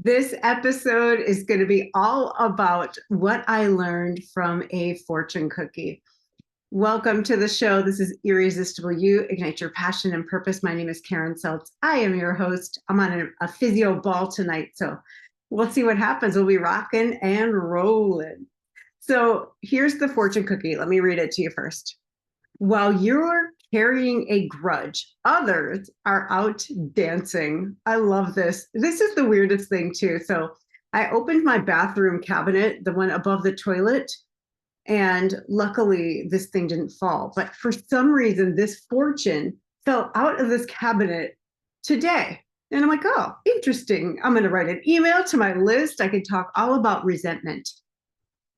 This episode is going to be all about what I learned from a fortune cookie. Welcome to the show. This is Irresistible. You ignite your passion and purpose. My name is Karen Seltz. I am your host. I'm on a physio ball tonight, so we'll see what happens. We'll be rocking and rolling. So here's the fortune cookie. Let me read it to you first. While you're carrying a grudge, others are out dancing. I love this. This is the weirdest thing, too. So I opened my bathroom cabinet, the one above the toilet, and luckily this thing didn't fall. But for some reason, this fortune fell out of this cabinet today. And I'm like, oh, interesting. I'm going to write an email to my list. I could talk all about resentment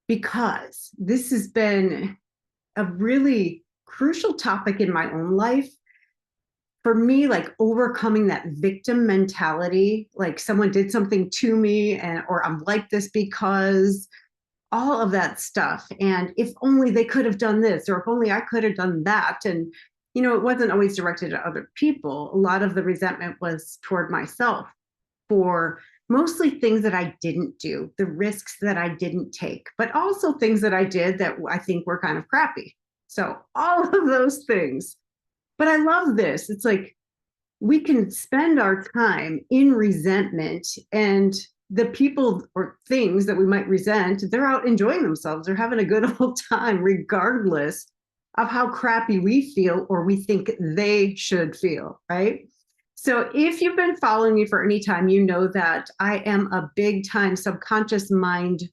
because this has been a really crucial topic in my own life. For me, like overcoming that victim mentality, like someone did something to me or I'm like this because all of that stuff. And if only they could have done this, or if only I could have done that. And, it wasn't always directed at other people. A lot of the resentment was toward myself for mostly things that I didn't do, the risks that I didn't take, but also things that I did that I think were kind of crappy. So all of those things. But I love this. It's like we can spend our time in resentment, and the people or things that we might resent, they're out enjoying themselves. They're having a good old time, regardless of how crappy we feel or we think they should feel, right? So if you've been following me for any time, you know that I am a big time subconscious mind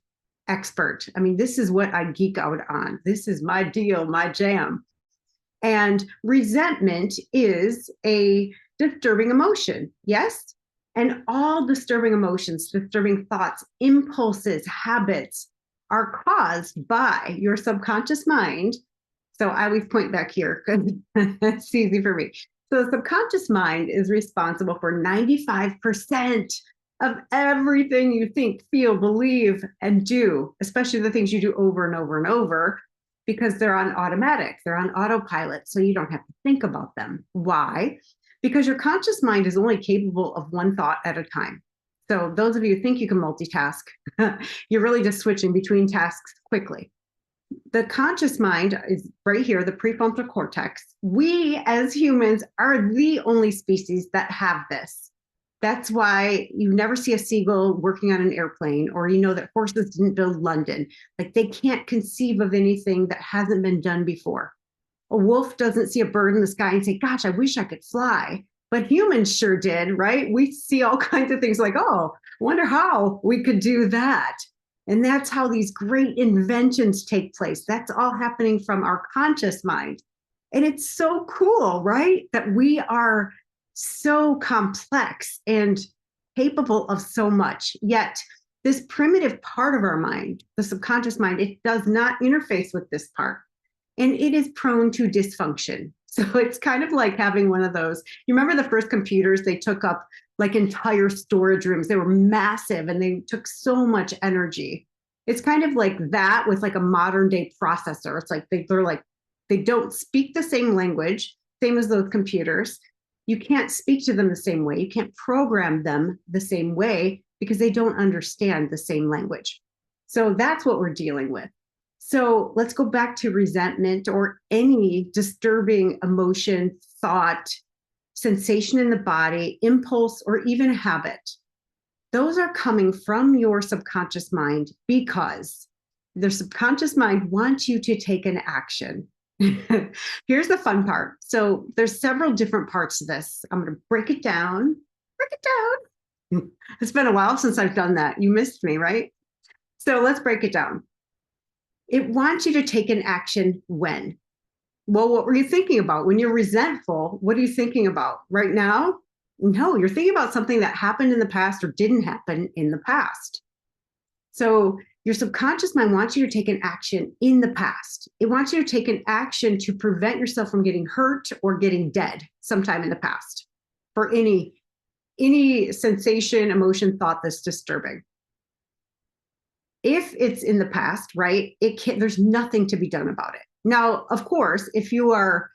expert. I mean, this is what I geek out on. This is my deal, my jam. And resentment is a disturbing emotion. Yes. And all disturbing emotions, disturbing thoughts, impulses, habits are caused by your subconscious mind. So I always point back here because it's easy for me. So the subconscious mind is responsible for 95% of everything you think, feel, believe, and do, especially the things you do over and over and over, because they're on automatic, they're on autopilot, so you don't have to think about them. Why? Because your conscious mind is only capable of one thought at a time. So those of you who think you can multitask, you're really just switching between tasks quickly. The conscious mind is right here, the prefrontal cortex. We as humans are the only species that have this. That's why you never see a seagull working on an airplane, or that horses didn't build London. Like they can't conceive of anything that hasn't been done before. A wolf doesn't see a bird in the sky and say, gosh, I wish I could fly. But humans sure did, right? We see all kinds of things like, oh, I wonder how we could do that. And that's how these great inventions take place. That's all happening from our conscious mind. And it's so cool, right? That we are so complex and capable of so much. Yet this primitive part of our mind, the subconscious mind, it does not interface with this part. And it is prone to dysfunction. So it's kind of like having one of those, you remember the first computers, they took up like entire storage rooms. They were massive and they took so much energy. It's kind of like that with like a modern day processor. It's like they don't speak the same language, same as those computers. You can't speak to them the same way. You can't program them the same way because they don't understand the same language. So that's what we're dealing with. So let's go back to resentment or any disturbing emotion, thought, sensation in the body, impulse, or even habit. Those are coming from your subconscious mind because the subconscious mind wants you to take an action. Here's the fun part. So there's several different parts to this. I'm going to break it down. It's been a while since I've done that. You missed me, right? So let's break it down. It wants you to take an action when? Well, what were you thinking about? When you're resentful, what are you thinking about? Right now? No, you're thinking about something that happened in the past or didn't happen in the past. So your subconscious mind wants you to take an action in the past. It wants you to take an action to prevent yourself from getting hurt or getting dead sometime in the past for any sensation, emotion, thought that's disturbing. If it's in the past, right, there's nothing to be done about it. Now, of course, if you are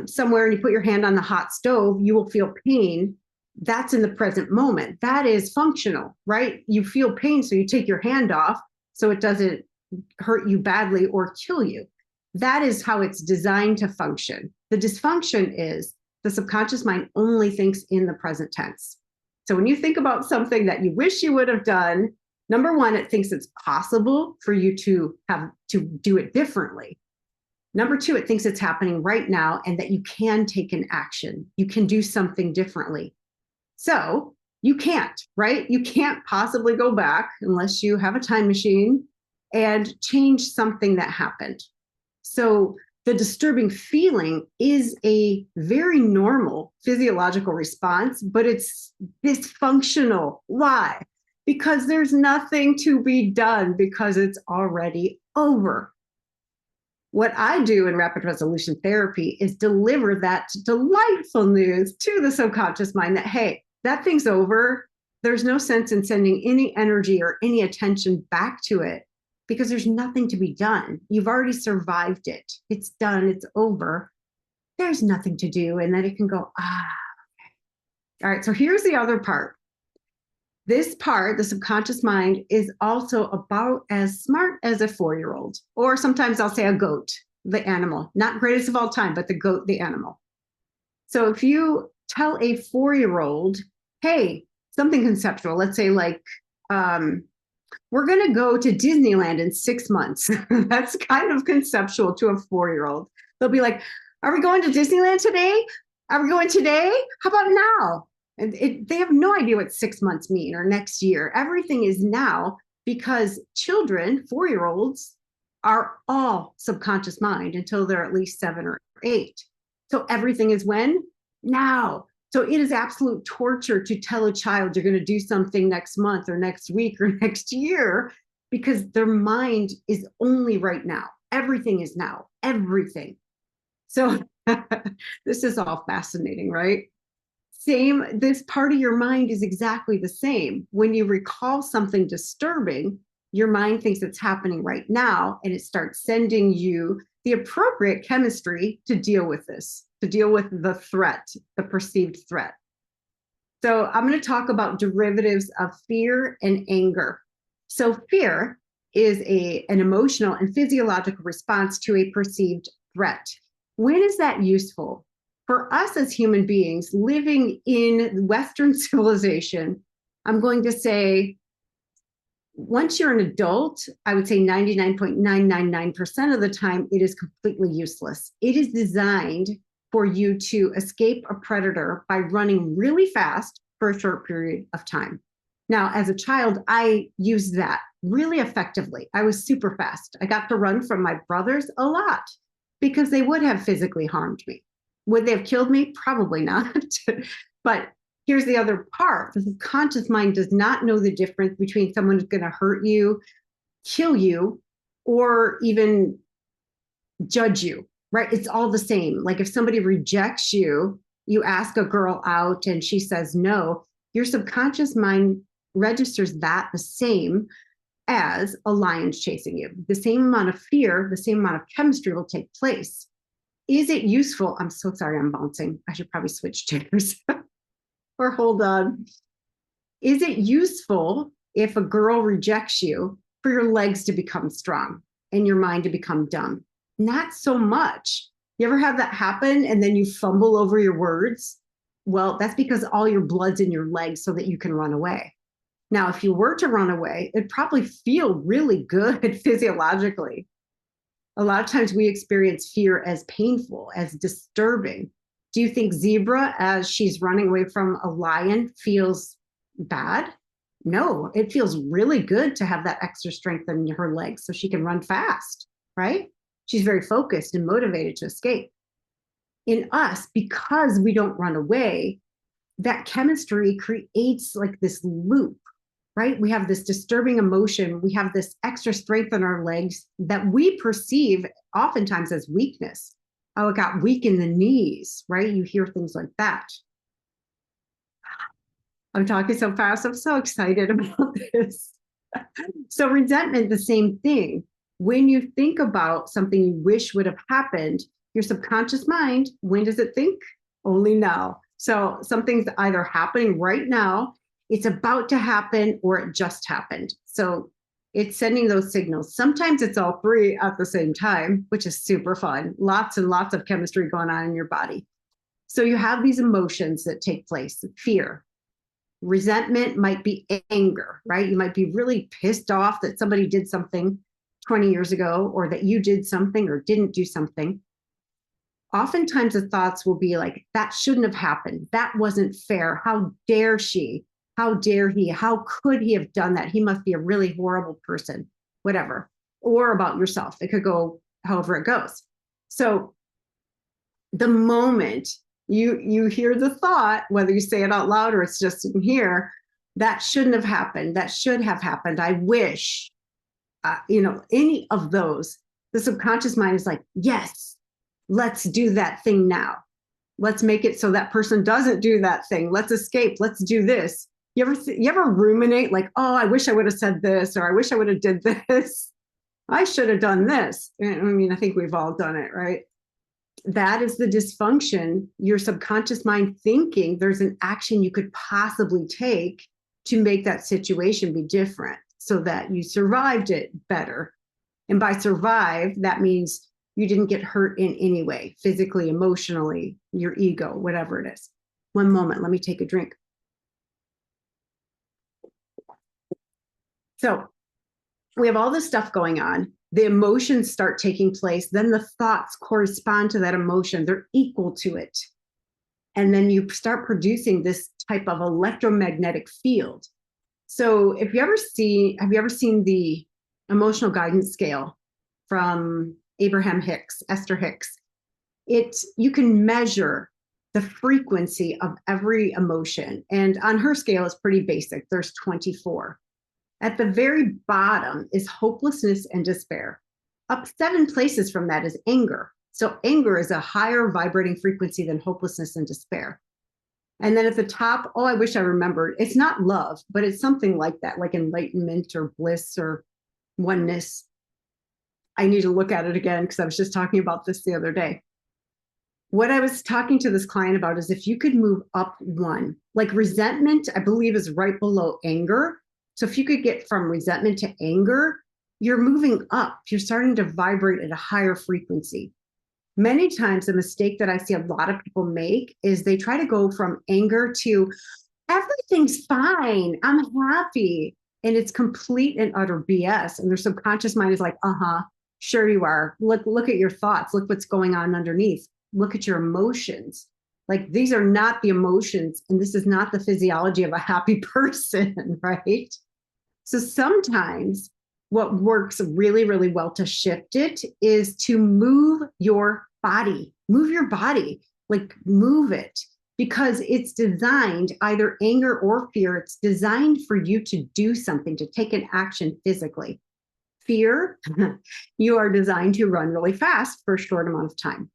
somewhere and you put your hand on the hot stove, you will feel pain That's in the present moment. That is functional, right? You feel pain, so you take your hand off so it doesn't hurt you badly or kill you. That is how it's designed to function. The dysfunction is the subconscious mind only thinks in the present tense. So when you think about something that you wish you would have done, number one, it thinks it's possible for you to have to do it differently. Number two, it thinks it's happening right now and that you can take an action. You can do something differently. So you can't, right? You can't possibly go back unless you have a time machine and change something that happened. So the disturbing feeling is a very normal physiological response, but it's dysfunctional. Why? Because there's nothing to be done because it's already over. What I do in rapid resolution therapy is deliver that delightful news to the subconscious mind that, hey, that thing's over. There's no sense in sending any energy or any attention back to it because there's nothing to be done. You've already survived it. It's done. It's over. There's nothing to do. And then it can go, okay. All right. So here's the other part. This part, the subconscious mind, is also about as smart as a 4-year-old, or sometimes I'll say a goat, the animal, not greatest of all time, but the goat, the animal. So if you tell a 4-year-old, hey, something conceptual, let's say like, we're going to go to Disneyland in 6 months. That's kind of conceptual to a 4-year-old. They'll be like, are we going to Disneyland today? Are we going today? How about now? And they have no idea what 6 months mean or next year. Everything is now because children, 4-year-olds, are all subconscious mind until they're at least 7 or 8. So everything is when? Now. So it is absolute torture to tell a child you're going to do something next month or next week or next year because their mind is only right now. Everything is now. Everything. So this is all fascinating, right? This part of your mind is exactly the same. When you recall something disturbing, your mind thinks it's happening right now, and it starts sending you the appropriate chemistry to deal with this, to deal with the threat, the perceived threat. So I'm going to talk about derivatives of fear and anger. So fear is an emotional and physiological response to a perceived threat. When is that useful? For us as human beings living in Western civilization, I'm going to say, once you're an adult, I would say 99.999% of the time, it is completely useless. It is designed for you to escape a predator by running really fast for a short period of time. Now, as a child, I used that really effectively. I was super fast. I got to run from my brothers a lot because they would have physically harmed me. Would they have killed me? Probably not. But here's the other part. The subconscious mind does not know the difference between someone who's going to hurt you, kill you, or even judge you, right? It's all the same. Like if somebody rejects you, you ask a girl out and she says no, your subconscious mind registers that the same as a lion's chasing you. The same amount of fear, the same amount of chemistry will take place. Is it useful? I'm so sorry, I'm bouncing. I should probably switch chairs or hold on. Is it useful if a girl rejects you for your legs to become strong and your mind to become dumb? Not so much. You ever have that happen and then you fumble over your words? Well, that's because all your blood's in your legs so that you can run away. Now, if you were to run away, it'd probably feel really good physiologically. A lot of times we experience fear as painful, as disturbing. Do you think zebra, as she's running away from a lion, feels bad? No, it feels really good to have that extra strength in her legs so she can run fast, right? She's very focused and motivated to escape. In us, because we don't run away, that chemistry creates like this loop, right? We have this disturbing emotion. We have this extra strength in our legs that we perceive oftentimes as weakness. Oh, it got weak in the knees, right? You hear things like that. I'm talking so fast. I'm so excited about this. So resentment, the same thing. When you think about something you wish would have happened, your subconscious mind, when does it think? Only now. So something's either happening right now, it's about to happen, or it just happened. So it's sending those signals. Sometimes it's all three at the same time, which is super fun. Lots and lots of chemistry going on in your body. So you have these emotions that take place: fear, resentment, might be anger, right? You might be really pissed off that somebody did something 20 years ago, or that you did something or didn't do something. Oftentimes the thoughts will be like, that shouldn't have happened. That wasn't fair. How dare she? How dare he? How could he have done that? He must be a really horrible person, whatever. Or about yourself. It could go however it goes. So the moment you hear the thought, whether you say it out loud or it's just in here, that shouldn't have happened. That should have happened. I wish, any of those, the subconscious mind is like, yes, let's do that thing now. Let's make it so that person doesn't do that thing. Let's escape. Let's do this. You ever ruminate like, oh, I wish I would have said this, or I wish I would have did this. I should have done this. I mean, I think we've all done it, right? That is the dysfunction, your subconscious mind thinking there's an action you could possibly take to make that situation be different so that you survived it better. And by survive, that means you didn't get hurt in any way, physically, emotionally, your ego, whatever it is. One moment, let me take a drink. So we have all this stuff going on. The emotions start taking place. Then the thoughts correspond to that emotion. They're equal to it. And then you start producing this type of electromagnetic field. So have you ever seen the emotional guidance scale from Esther Hicks? You can measure the frequency of every emotion. And on her scale, it's pretty basic. There's 24. At the very bottom is hopelessness and despair. Up 7 places from that is anger. So anger is a higher vibrating frequency than hopelessness and despair. And then at the top, oh, I wish I remembered. It's not love, but it's something like that, like enlightenment or bliss or oneness. I need to look at it again because I was just talking about this the other day. What I was talking to this client about is if you could move up one, like resentment, I believe is right below anger. So if you could get from resentment to anger, you're moving up. You're starting to vibrate at a higher frequency. Many times the mistake that I see a lot of people make is they try to go from anger to everything's fine, I'm happy. And it's complete and utter BS. And their subconscious mind is like, sure you are. Look at your thoughts. Look what's going on underneath. Look at your emotions. Like these are not the emotions, and this is not the physiology of a happy person, right? So sometimes what works really, really well to shift it is to move your body, like move it, because it's designed, either anger or fear, it's designed for you to do something, to take an action physically. Fear, you are designed to run really fast for a short amount of time.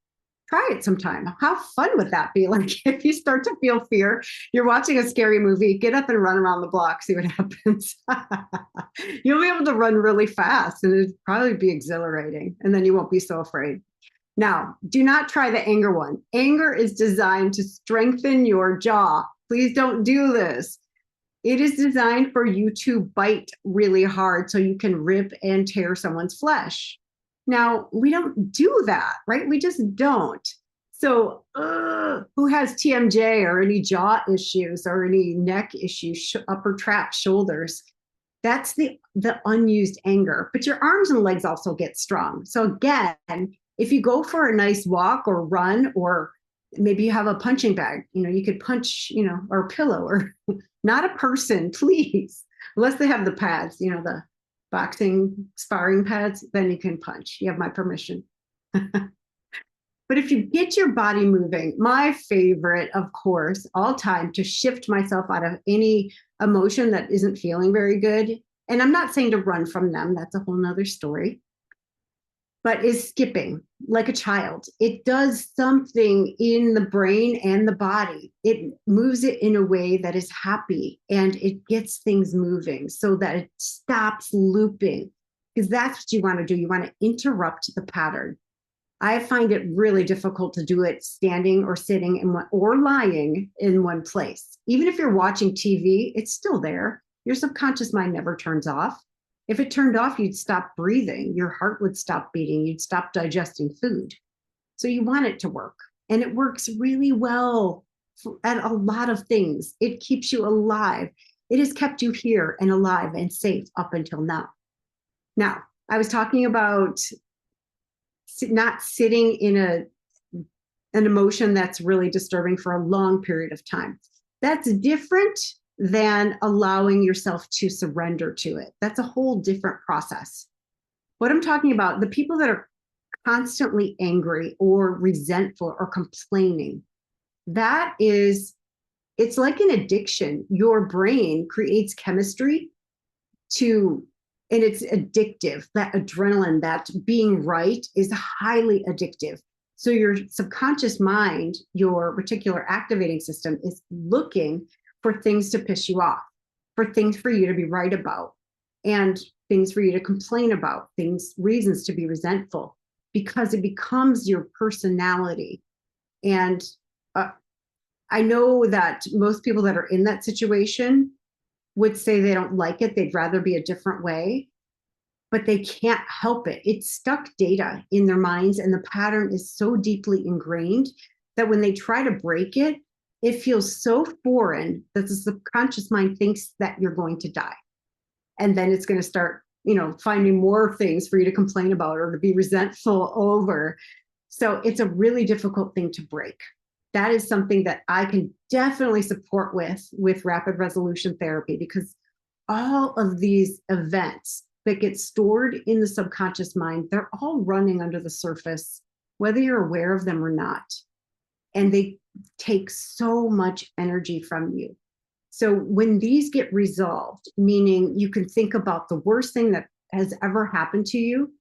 Try it sometime. How fun would that be? Like if you start to feel fear, you're watching a scary movie, get up and run around the block, see what happens. You'll be able to run really fast and it'd probably be exhilarating. And then you won't be so afraid. Now, do not try the anger one. Anger is designed to strengthen your jaw. Please don't do this. It is designed for you to bite really hard so you can rip and tear someone's flesh. Now, we don't do that, right? We just don't. So who has TMJ or any jaw issues or any neck issues, upper trapped shoulders? That's the unused anger. But your arms and legs also get strong. So again, if you go for a nice walk or run, or maybe you have a punching bag, you could punch, or a pillow, or not a person, please, unless they have the pads, the boxing sparring pads, then you can punch. You have my permission. But if you get your body moving, my favorite, of course, all time to shift myself out of any emotion that isn't feeling very good. And I'm not saying to run from them. That's a whole nother story. But is skipping like a child. It does something in the brain and the body. It moves it in a way that is happy, and it gets things moving so that it stops looping, because that's what you want to do. You want to interrupt the pattern. I find it really difficult to do it standing or sitting or lying in one place. Even if you're watching TV, it's still there. Your subconscious mind never turns off. If it turned off, you'd stop breathing. Your heart would stop beating. You'd stop digesting food. So you want it to work. And it works really well at a lot of things. It keeps you alive. It has kept you here and alive and safe up until now. Now, I was talking about not sitting in an emotion that's really disturbing for a long period of time. That's different than allowing yourself to surrender to it. That's a whole different process. What I'm talking about, the people that are constantly angry or resentful or complaining, it's like an addiction. Your brain creates chemistry and it's addictive. That adrenaline, that being right, is highly addictive. So your subconscious mind, your reticular activating system, is looking for things to piss you off, for things for you to be right about, and things for you to complain about, reasons to be resentful, because it becomes your personality. And I know that most people that are in that situation would say they don't like it. They'd rather be a different way, but they can't help it. It's stuck data in their minds, and the pattern is so deeply ingrained that when they try to break it, it feels so foreign that the subconscious mind thinks that you're going to die. And then it's going to start, finding more things for you to complain about or to be resentful over. So it's a really difficult thing to break. That is something that I can definitely support with rapid resolution therapy, because all of these events that get stored in the subconscious mind, they're all running under the surface, whether you're aware of them or not. And they take so much energy from you. So when these get resolved, meaning you can think about the worst thing that has ever happened to you,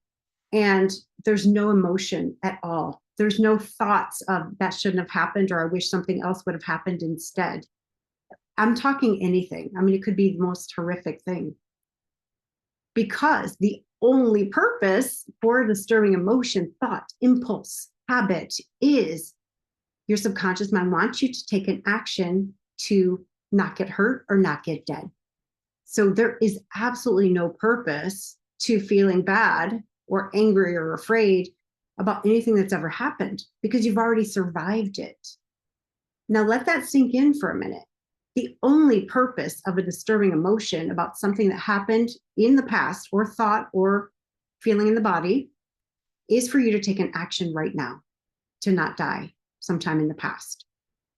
and there's no emotion at all. There's no thoughts of that shouldn't have happened, or I wish something else would have happened instead. I'm talking anything. I mean, it could be the most horrific thing. Because the only purpose for disturbing emotion, thought, impulse, habit is your subconscious mind wants you to take an action to not get hurt or not get dead. So there is absolutely no purpose to feeling bad or angry or afraid about anything that's ever happened, because you've already survived it. Now let that sink in for a minute. The only purpose of a disturbing emotion about something that happened in the past, or thought or feeling in the body, is for you to take an action right now to not die sometime in the past.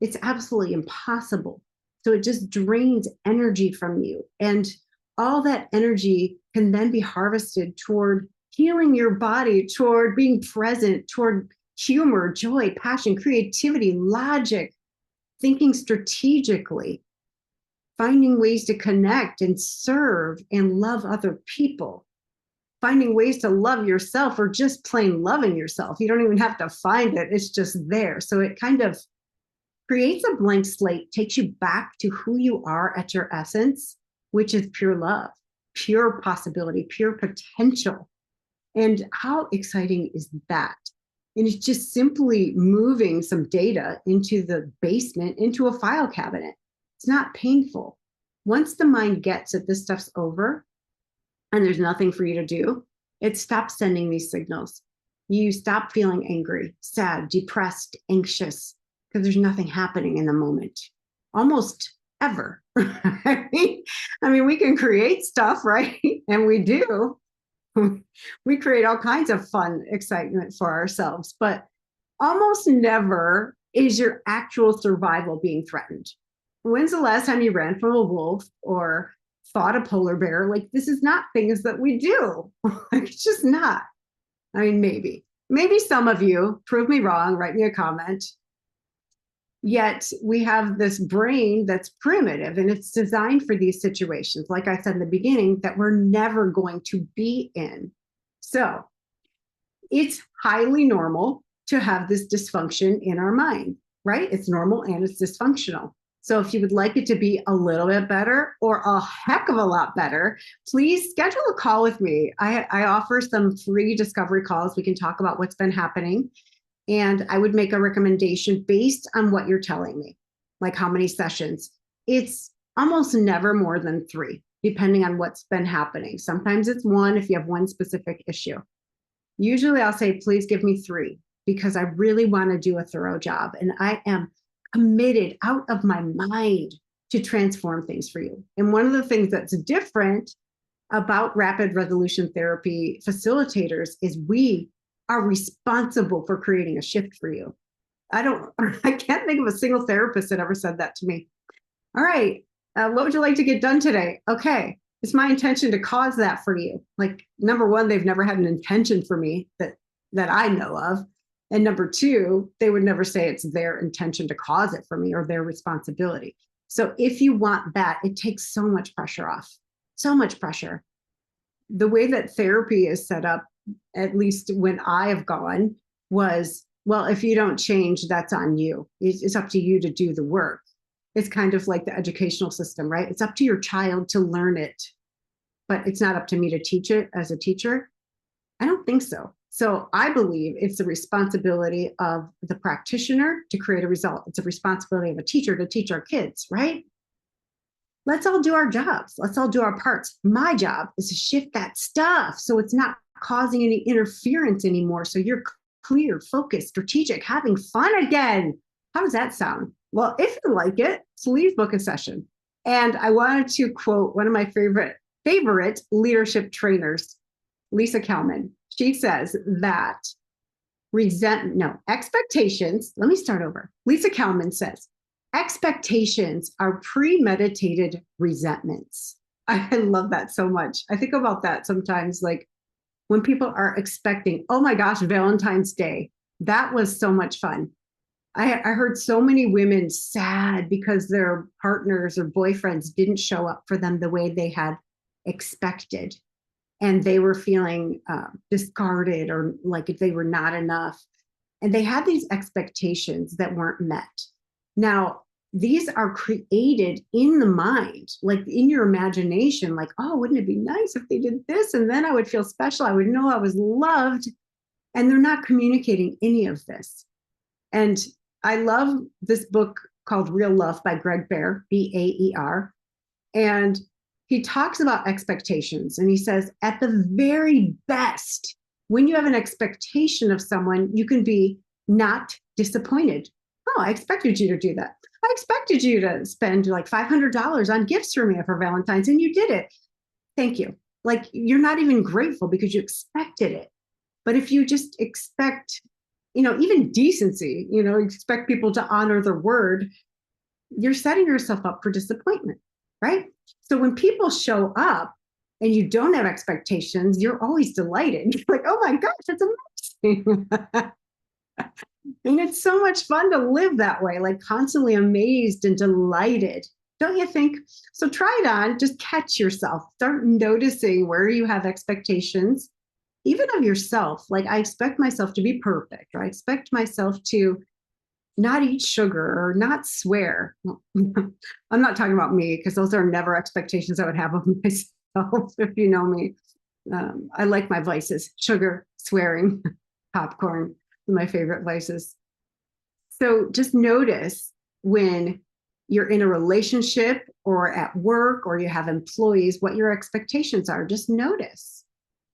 It's absolutely impossible. So it just drains energy from you. And all that energy can then be harvested toward healing your body, toward being present, toward humor, joy, passion, creativity, logic, thinking strategically, finding ways to connect and serve and love other people, finding ways to love yourself, or just plain loving yourself. You don't even have to find it. It's just there. So it kind of creates a blank slate, takes you back to who you are at your essence, which is pure love, pure possibility, pure potential. And how exciting is that? And it's just simply moving some data into the basement, into a file cabinet. It's not painful. Once the mind gets that this stuff's over and there's nothing for you to do, it stops sending these signals. You stop feeling angry, sad, depressed, anxious, because there's nothing happening in the moment, almost ever. I mean, we can create stuff, right? And we do. We create all kinds of fun excitement for ourselves, but almost never is your actual survival being threatened. When's the last time you ran from a wolf or fought a polar bear? Like, this is not things that we do. It's just not. I mean, maybe some of you, prove me wrong, write me a comment. Yet we have this brain that's primitive, and it's designed for these situations, like I said in the beginning, that we're never going to be in. So it's highly normal to have this dysfunction in our mind, right? It's normal and it's dysfunctional. So if you would like it to be a little bit better or a heck of a lot better, please schedule a call with me. I offer some free discovery calls. We can talk about what's been happening. And I would make a recommendation based on what you're telling me, like how many sessions. It's almost never more than 3, depending on what's been happening. Sometimes it's 1 if you have one specific issue. Usually I'll say, please give me 3, because I really want to do a thorough job. And I am committed out of my mind to transform things for you. And one of the things that's different about rapid resolution therapy facilitators is we are responsible for creating a shift for you. I can't think of a single therapist that ever said that to me. All right, what would you like to get done today? Okay, it's my intention to cause that for you. Like, number 1, they've never had an intention for me that I know of. And number 2, they would never say it's their intention to cause it for me or their responsibility. So if you want that, it takes so much pressure off, so much pressure. The way that therapy is set up, at least when I have gone, was, well, if you don't change, that's on you. It's up to you to do the work. It's kind of like the educational system, right? It's up to your child to learn it, but it's not up to me to teach it as a teacher. I don't think so. So I believe it's the responsibility of the practitioner to create a result. It's a responsibility of a teacher to teach our kids, right? Let's all do our jobs. Let's all do our parts. My job is to shift that stuff so it's not causing any interference anymore. So you're clear, focused, strategic, having fun again. How does that sound? Well, if you like it, please book a session. And I wanted to quote one of my favorite leadership trainers, Lisa Kalman. She says that expectations, let me start over. Lisa Kalman says, expectations are premeditated resentments. I love that so much. I think about that sometimes, like when people are expecting, oh my gosh, Valentine's Day, that was so much fun. I heard so many women sad because their partners or boyfriends didn't show up for them the way they had expected. And they were feeling discarded or like if they were not enough. And they had these expectations that weren't met. Now, these are created in the mind, like in your imagination, like, oh, wouldn't it be nice if they did this? And then I would feel special. I would know I was loved. And they're not communicating any of this. And I love this book called Real Love by Greg Baer, Baer. And he talks about expectations. And he says, at the very best, when you have an expectation of someone, you can be not disappointed. Oh, I expected you to do that. I expected you to spend like $500 on gifts for me for Valentine's, and you did it. Thank you. Like, you're not even grateful because you expected it. But if you just expect, even decency, expect people to honor their word, you're setting yourself up for disappointment, right? So when people show up and you don't have expectations, you're always delighted. You're like, oh my gosh, that's amazing. And it's so much fun to live that way, like constantly amazed and delighted. Don't you think? So try it on. Just catch yourself. Start noticing where you have expectations, even of yourself. Like, I expect myself to be perfect, or I expect myself to not eat sugar or not swear. I'm not talking about me, because those are never expectations I would have of myself, if you know me. I like my vices: sugar, swearing, popcorn, my favorite vices. So just notice when you're in a relationship or at work or you have employees, what your expectations are. Just notice.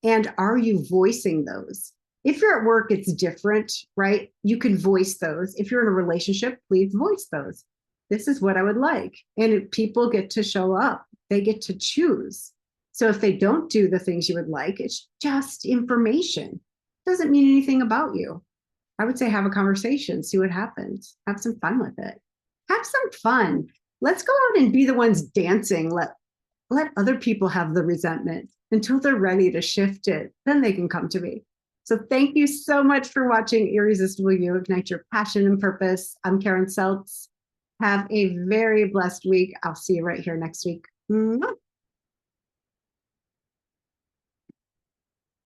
And are you voicing those? If you're at work, it's different, right? You can voice those. If you're in a relationship, please voice those. This is what I would like. And people get to show up. They get to choose. So if they don't do the things you would like, it's just information. It doesn't mean anything about you. I would say have a conversation, see what happens. Have some fun with it. Have some fun. Let's go out and be the ones dancing. Let other people have the resentment until they're ready to shift it. Then they can come to me. So thank you so much for watching Irresistible You, Ignite Your Passion and Purpose. I'm Karen Seltz. Have a very blessed week. I'll see you right here next week. Mwah.